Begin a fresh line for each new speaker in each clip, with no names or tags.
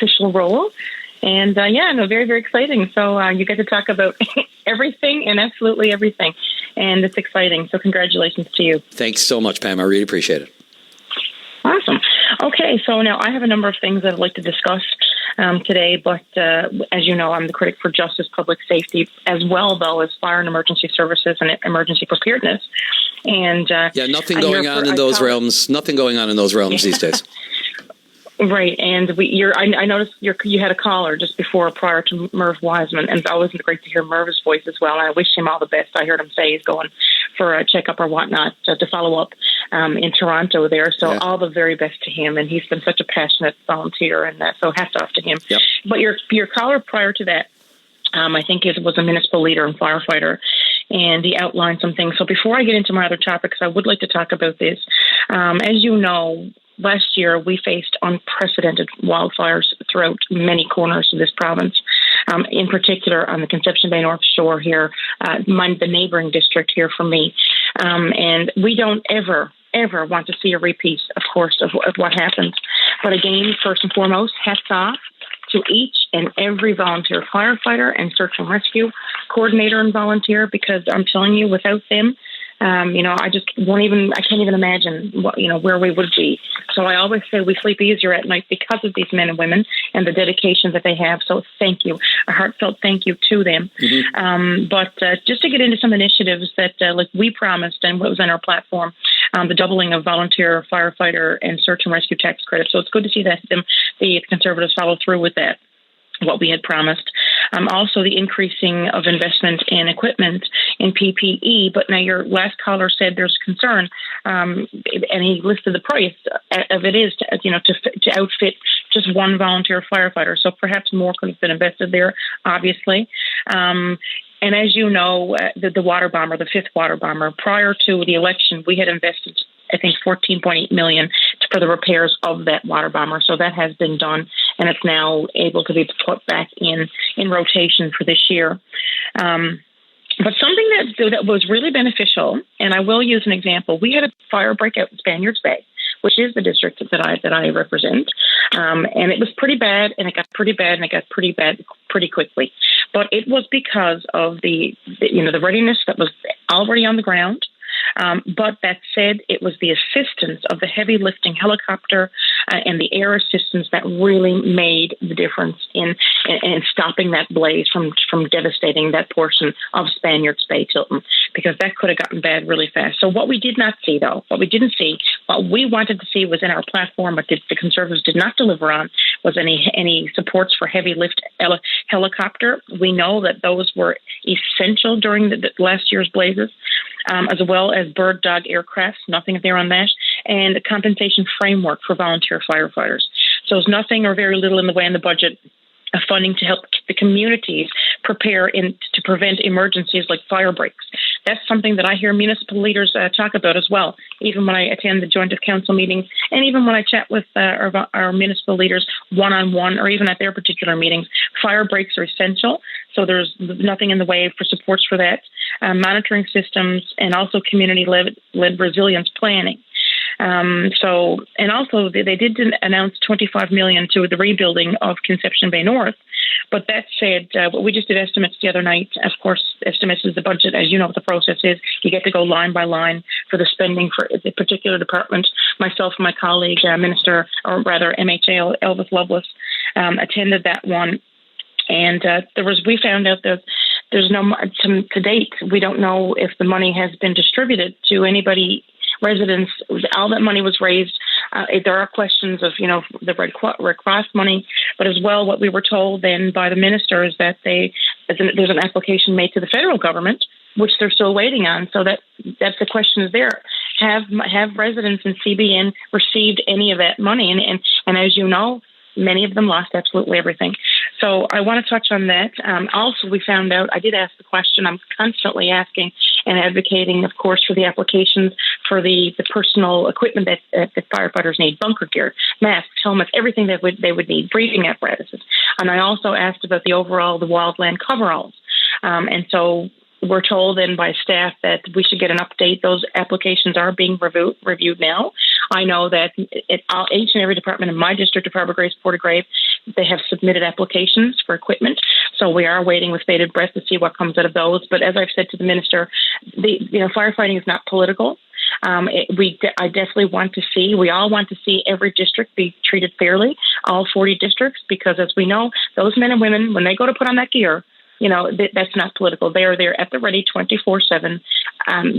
official role. And very, very exciting. So you get to talk about everything and absolutely everything. And it's exciting. So congratulations to you.
Thanks so much, Pam. I really appreciate it.
Awesome. Okay, so now I have a number of things that I'd like to discuss today, but as you know, I'm the critic for justice, public safety, as well, though, as fire and emergency services and emergency preparedness. And
nothing going on in those realms. Nothing going on in those realms these days.
Right, and I noticed you had a caller just prior to Merv Wiseman, and it's always great to hear Merv's voice as well. I wish him all the best. I heard him say he's going for a checkup or whatnot to follow up in Toronto there. So all the very best to him, and he's been such a passionate volunteer, and so hats off to him.
Yep.
But your caller prior to that, I think it was a municipal leader and firefighter, and he outlined some things. So before I get into my other topics, I would like to talk about this. As you know, last year, we faced unprecedented wildfires throughout many corners of this province, in particular on the Conception Bay North Shore here, the neighboring district here for me. And we don't ever want to see a repeat, of course, of what happened. But again, first and foremost, hats off to each and every volunteer firefighter and search and rescue coordinator and volunteer, because I'm telling you, without them, I can't even imagine where we would be. So I always say we sleep easier at night because of these men and women and the dedication that they have. So thank you. A heartfelt thank you to them. Mm-hmm. But just to get into some initiatives that like we promised and what was on our platform, the doubling of volunteer firefighter and search and rescue tax credits. So it's good to see that the Conservatives follow through with that, what we had promised. Also, the increasing of investment in equipment in PPE. But now your last caller said there's concern, and he listed the price of it is to outfit just one volunteer firefighter. So perhaps more could have been invested there, obviously. And as you know, the water bomber, the fifth water bomber, prior to the election, we had invested, I think, $14.8 million for the repairs of that water bomber. So that has been done, and it's now able to be put back in rotation for this year. But something that was really beneficial, and I will use an example. We had a fire breakout in Spaniards Bay, which is the district that I represent, and it was pretty bad, and it got pretty bad, and it got pretty bad pretty quickly. But it was because of the readiness that was already on the ground. But that said, it was the assistance of the heavy lifting helicopter and the air assistance that really made the difference in stopping that blaze from devastating that portion of Spaniards Bay, Tilton, because that could have gotten bad really fast. So what we did not see, though, what we wanted to see was in our platform, but the Conservatives did not deliver on, was any supports for heavy lift helicopter. We know that those were essential during the last year's blazes, as well as bird dog aircraft, nothing there on that, and a compensation framework for volunteer firefighters. So there's nothing or very little in the way in the budget of funding to help the communities prepare to prevent emergencies like fire breaks. That's something that I hear municipal leaders talk about as well, even when I attend the joint of council meetings, and even when I chat with our municipal leaders one-on-one, or even at their particular meetings. Fire breaks are essential, so there's nothing in the way for supports for that. Monitoring systems, and also community-led resilience planning. And also they did announce $25 million to the rebuilding of Conception Bay North. But that said, we just did estimates the other night. Of course, estimates is the budget. As you know what the process is. You get to go line by line for the spending for the particular department. Myself and my colleague, MHA, Elvis Lovelace, attended that one. And we found out that there's no, to date, we don't know if the money has been distributed to anybody, residents. All that money was raised. There are questions of, the Red Cross money, but as well, what we were told then by the minister is that there's an application made to the federal government, which they're still waiting on. So that's the question is there. Have residents in CBN received any of that money? And as you know, many of them lost absolutely everything. So I want to touch on that. Also, we found out, I did ask the question, I'm constantly asking and advocating, of course, for the applications for the personal equipment that firefighters need, bunker gear, masks, helmets, everything that they would need, breathing apparatuses. And I also asked about the wildland coveralls. And so we're told then by staff that we should get an update. Those applications are being reviewed now. I know that each and every department in my district of Harbour Grace, Portagrave, they have submitted applications for equipment. So we are waiting with bated breath to see what comes out of those. But as I've said to the minister, firefighting is not political. I definitely want to see, we all want to see every district be treated fairly, all 40 districts, because as we know, those men and women, when they go to put on that gear, that's not political. They are there at the ready 24/7,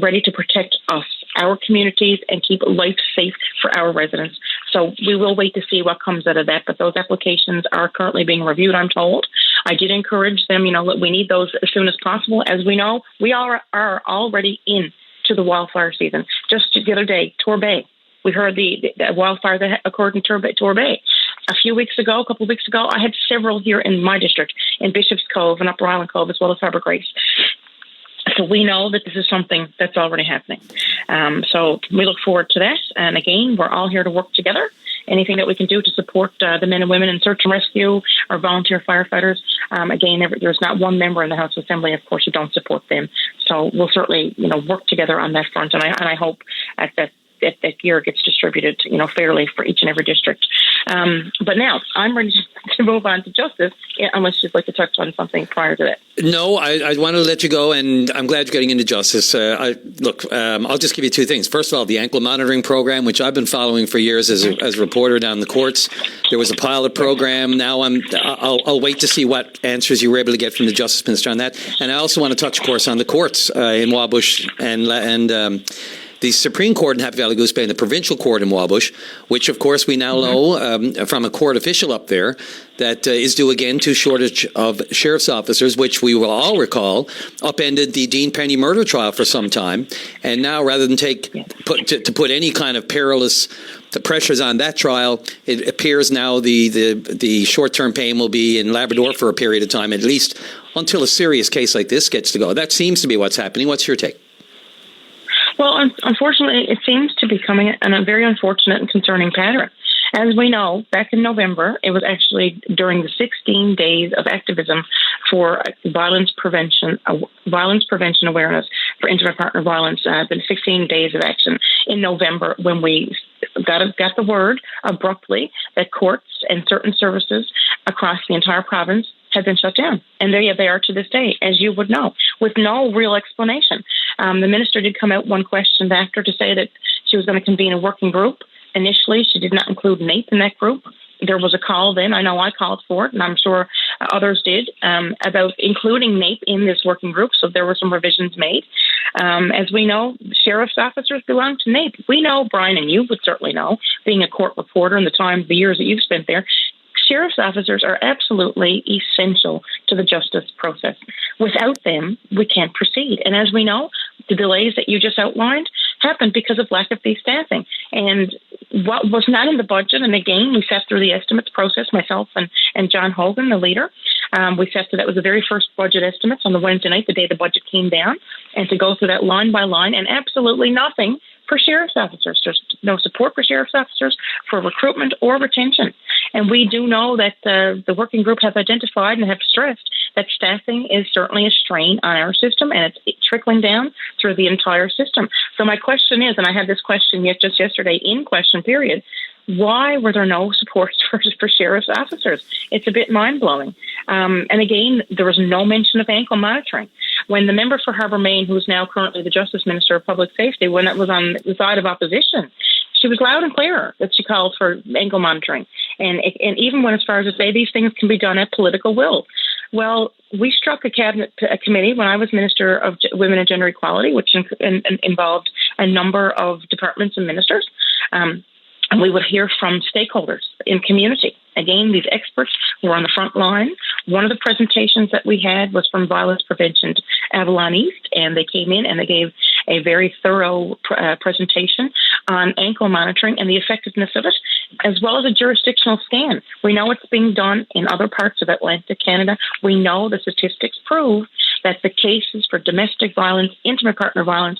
ready to protect us, our communities, and keep life safe for our residents. So we will wait to see what comes out of that. But those applications are currently being reviewed, I'm told. I did encourage them, we need those as soon as possible. As we know, we are already in to the wildfire season. Just the other day, Torbay. We heard the wildfire that occurred in Torbay. A couple of weeks ago, I had several here in my district, in Bishop's Cove and Upper Island Cove, as well as Harbour Grace. So we know that this is something that's already happening. So we look forward to that. And again, we're all here to work together. Anything that we can do to support the men and women in search and rescue or volunteer firefighters. Again, there's not one member in the House Assembly, of course, who don't support them. So we'll certainly, work together on that front. And I hope that gear gets distributed, fairly for each and every district. But now I'm ready to move on to justice, unless you'd like to touch on something prior to that.
No, I want to let you go, and I'm glad you're getting into justice. I'll just give you two things. First of all, the ankle monitoring program, which I've been following for years as a reporter down the courts. There was a pilot program. Now I'll wait to see what answers you were able to get from the Justice Minister on that. And I also want to touch, of course, on the courts in Wabush and the Supreme Court in Happy Valley Goose Bay and the Provincial Court in Wabush, which, of course, we now know from a court official up there that is due again to shortage of sheriff's officers, which we will all recall upended the Dean Penny murder trial for some time. And now, rather than put any kind of perilous pressures on that trial, it appears now the short-term pain will be in Labrador for a period of time, at least until a serious case like this gets to go. That seems to be what's happening. What's your take?
Well, unfortunately, it seems to be coming in a very unfortunate and concerning pattern. As we know, back in November, it was actually during the 16 days of activism for violence prevention awareness for intimate partner violence. The 16 days of action in November when we got the word abruptly that courts and certain services across the entire province had been shut down. And there they are to this day, as you would know, with no real explanation. The minister did come out one question after to say that she was going to convene a working group. Initially, she did not include NAPE in that group. There was a call then, I know I called for it, and I'm sure others did, about including NAPE in this working group, so there were some revisions made. As we know, sheriff's officers belong to NAPE. We know, Brian, and you would certainly know, being a court reporter in the years that you've spent there, sheriff's officers are absolutely essential to the justice process. Without them, we can't proceed. And as we know, the delays that you just outlined happened because of lack of these staffing. And what was not in the budget, and again, we sat through the estimates process, myself and John Hogan, the leader. We sat through that was the very first budget estimates on the Wednesday night, the day the budget came down, and to go through that line by line, and absolutely nothing for sheriff's officers. There's no support for sheriff's officers for recruitment or retention. And we do know that the working group has identified and have stressed that staffing is certainly a strain on our system, and it's trickling down through the entire system. So my question is, and I had this question just yesterday in question period, why were there no supports for sheriff's officers? It's a bit mind-blowing. And again, there was no mention of ankle monitoring. When the member for Harbour Main, who is now currently the Justice Minister of Public Safety, when it was on the side of opposition, she was loud and clear that she called for ankle monitoring. And even when, as far as to say, these things can be done at political will. Well, we struck a cabinet committee when I was Minister of Women and Gender Equality, which involved a number of departments and ministers. And we would hear from stakeholders in community. Again, these experts were on the front line. One of the presentations that we had was from Violence Prevention Avalon East, and they came in and they gave a very thorough presentation on ankle monitoring and the effectiveness of it, as well as a jurisdictional scan. We know it's being done in other parts of Atlantic Canada. We know the statistics prove that the cases for domestic violence, intimate partner violence,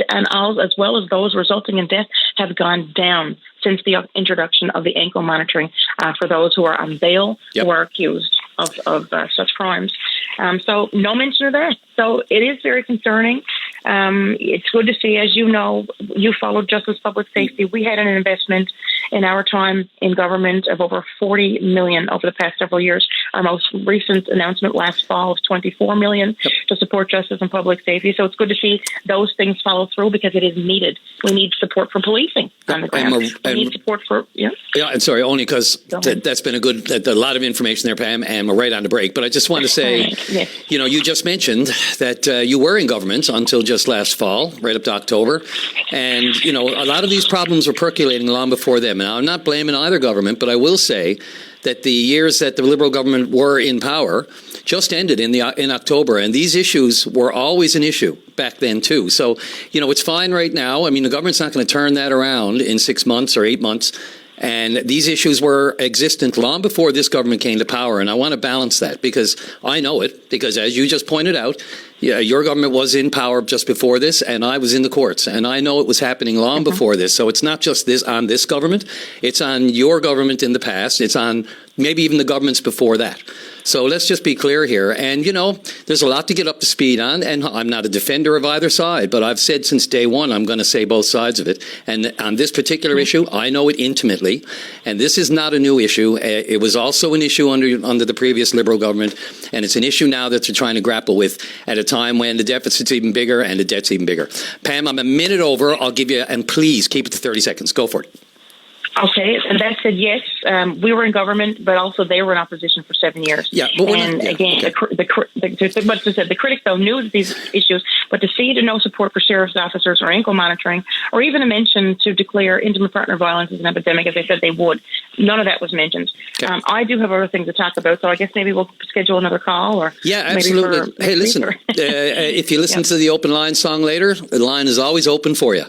and all, as well as those resulting in death, have gone down since the introduction of the ankle monitoring for those who are on bail or are accused. of such crimes. So no mention of that. So it is very concerning. It's good to see, as you know, you followed Justice Public Safety. We had an investment in our time in government of over $40 million over the past several years. Our most recent announcement last fall of $24 million to support justice and public safety. So it's good to see those things follow through because it is needed. We need support for policing on the ground. We need support for,
Yeah, and sorry, only because that's been a lot of information there, Pam, and we're right on the break. But I just want to say,
yes.
You just mentioned that you were in government until just last fall, right up to October. And, a lot of these problems were percolating long before them. And I'm not blaming either government, but I will say that the years that the Liberal government were in power just ended in October, and these issues were always an issue back then too. So, it's fine right now. I mean, the government's not going to turn that around in 6 months or 8 months. And these issues were existent long before this government came to power. And I want to balance that because I know it, because as you just pointed out, your government was in power just before this, and I was in the courts. And I know it was happening long before this. So it's not just on this government. It's on your government in the past. It's on maybe even the governments before that. So let's just be clear here. And, there's a lot to get up to speed on. And I'm not a defender of either side, but I've said since day one, I'm going to say both sides of it. And on this particular issue, I know it intimately. And this is not a new issue. It was also an issue under the previous Liberal government. And it's an issue now that they're trying to grapple with at a time when the deficit's even bigger and the debt's even bigger. Pam, I'm a minute over. I'll give you, and please keep it to 30 seconds. Go for it.
Okay, and that said, yes, we were in government, but also they were in opposition for 7 years.
Yeah, but
the critics, though, knew these issues, but to see no support for sheriff's officers or ankle monitoring, or even a mention to declare intimate partner violence as an epidemic, as they said they would, none of that was mentioned. Okay. I do have other things to talk about, so I guess maybe we'll schedule another call. Or
yeah, absolutely. Hey, listen, if you listen to the Openline song later, the line is always open for you.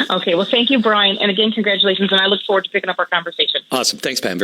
Okay, well, thank you, Brian. And again, congratulations. And I look forward to picking up our conversation.
Awesome. Thanks, Pam.